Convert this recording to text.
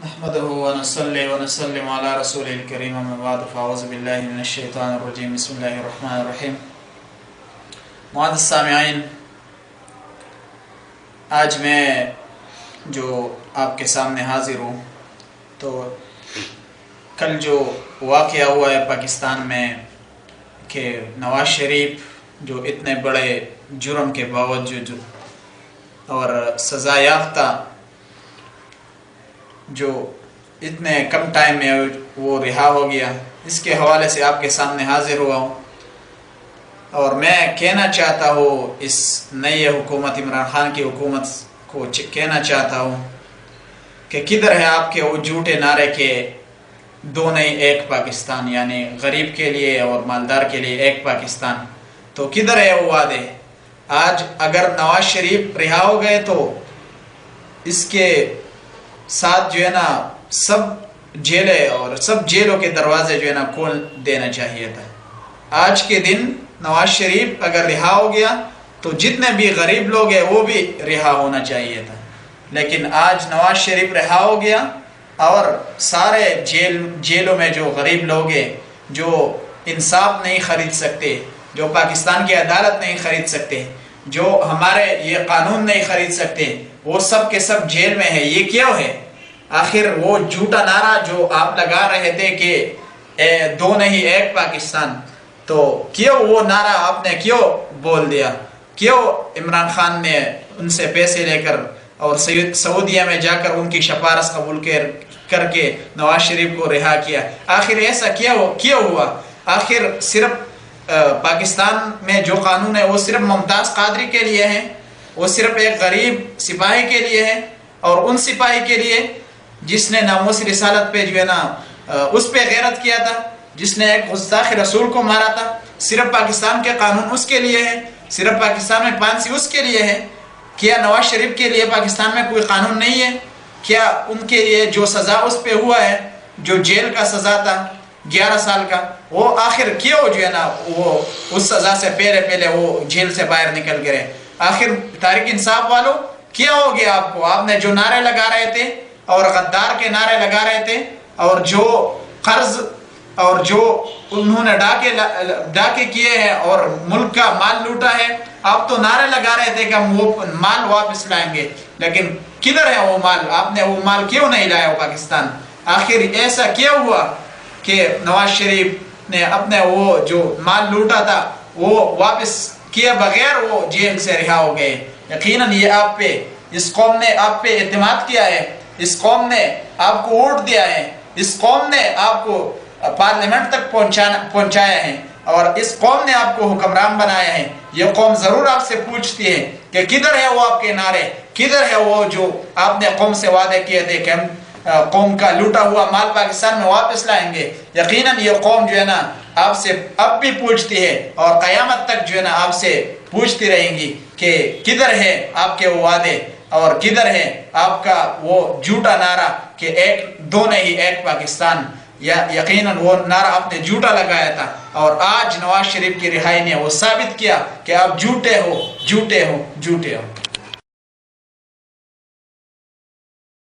نحمده ونصلي ونسلم على رسول الكريم اما بعد فاعوذ بالله من الشیطان الرجیم بسم اللہ الرحمن الرحیم۔ معزز سامعین، آج میں جو آپ کے سامنے حاضر ہوں تو کل جو واقعہ ہوا ہے پاکستان میں کہ نواز شریف جو اتنے بڑے جرم کے باوجود اور سزا یافتہ جو اتنے کم ٹائم میں وہ رہا ہو گیا، اس کے حوالے سے آپ کے سامنے حاضر ہوا ہوں۔ اور میں کہنا چاہتا ہوں اس نئی حکومت عمران خان کی حکومت کو کہنا چاہتا ہوں کہ کدھر ہے آپ کے وہ جھوٹے نعرے کے دو نہیں ایک پاکستان، یعنی غریب کے لیے اور مالدار کے لیے ایک پاکستان، تو کدھر ہے وہ وعدے؟ آج اگر نواز شریف رہا ہو گئے تو اس کے ساتھ جو ہے نا سب جیلیں اور سب جیلوں کے دروازے جو ہے نا کھول دینا چاہیے تھا۔ آج کے دن نواز شریف اگر رہا ہو گیا تو جتنے بھی غریب لوگ ہیں وہ بھی رہا ہونا چاہیے تھا، لیکن آج نواز شریف رہا ہو گیا اور سارے جیلوں میں جو غریب لوگ ہیں، جو انصاف نہیں خرید سکتے، جو پاکستان کی عدالت نہیں خرید سکتے، جو ہمارے یہ قانون نہیں خرید سکتے، وہ سب کے سب جیل میں ہے۔ یہ کیوں ہے؟ آخر وہ جھوٹا نعرہ جو آپ لگا رہے تھے کہ دو نہیں ایک پاکستان، تو کیوں وہ نعرہ آپ نے کیوں بول دیا؟ کیوں عمران خان نے ان سے پیسے لے کر اور سعودیہ میں جا کر ان کی سفارش قبول کر کے نواز شریف کو رہا کیا؟ آخر ایسا کیوں ہوا؟ آخر صرف پاکستان میں جو قانون ہے وہ صرف ممتاز قادری کے لیے ہے، وہ صرف ایک غریب سپاہی کے لیے ہے، اور ان سپاہی کے لیے جس نے ناموس رسالت پہ جو ہے نا اس پہ غیرت کیا تھا، جس نے ایک گستاخ رسول کو مارا تھا، صرف پاکستان کے قانون اس کے لیے ہے، صرف پاکستان میں پھانسی اس کے لیے ہے۔ کیا نواز شریف کے لیے پاکستان میں کوئی قانون نہیں ہے؟ کیا ان کے لیے جو سزا اس پہ ہوا ہے، جو جیل کا سزا تھا 11 سال کا، وہ آخر کیوں جو ہے نا وہ اس سزا سے پہلے وہ جیل سے باہر نکل گئے؟ آخر تحریک انصاف والوں کیا ہو گیا آپ کو؟ آپ نے جو نعرے لگا رہے تھے اور غدار کے نعرے لگا رہے تھے، اور جو قرض اور جو انہوں نے ڈاکے کیے ہیں اور ملک کا مال لوٹا ہے، آپ تو نعرے لگا رہے تھے کہ ہم وہ مال واپس لائیں گے، لیکن کدھر ہے وہ مال؟ آپ نے وہ مال کیوں نہیں لایا پاکستان؟ آخر ایسا کیوں ہوا کہ نواز شریف نے اپنے وہ جو مال لوٹا تھا وہ واپس کیے بغیر وہ جیل سے رہا ہو گئے؟ یقیناً یہ آپ پہ، اس قوم نے آپ پہ اعتماد کیا ہے، اس قوم نے آپ کو ووٹ دیا ہے، اس قوم نے آپ کو پارلیمنٹ تک پہنچایا ہے، اور اس قوم نے آپ کو حکمران بنایا ہے۔ یہ قوم ضرور آپ سے پوچھتی ہے کہ کدھر ہے وہ آپ کے نعرے، کدھر ہے وہ جو آپ نے قوم سے وعدے کیے تھے کہ ہم قوم کا لوٹا ہوا مال پاکستان میں واپس لائیں گے؟ یقیناً یہ قوم جو ہے نا آپ سے اب بھی پوچھتی ہے اور قیامت تک جو ہے نا آپ سے پوچھتی رہیں گی کہ کدھر ہے آپ کے وہ وعدے، اور کدھر ہے آپ کا وہ جھوٹا نعرہ کہ دو نہیں ایک پاکستان؟ یقیناً وہ نعرہ آپ نے جھوٹا لگایا تھا، اور آج نواز شریف کی رہائی نے وہ ثابت کیا کہ آپ جھوٹے ہو۔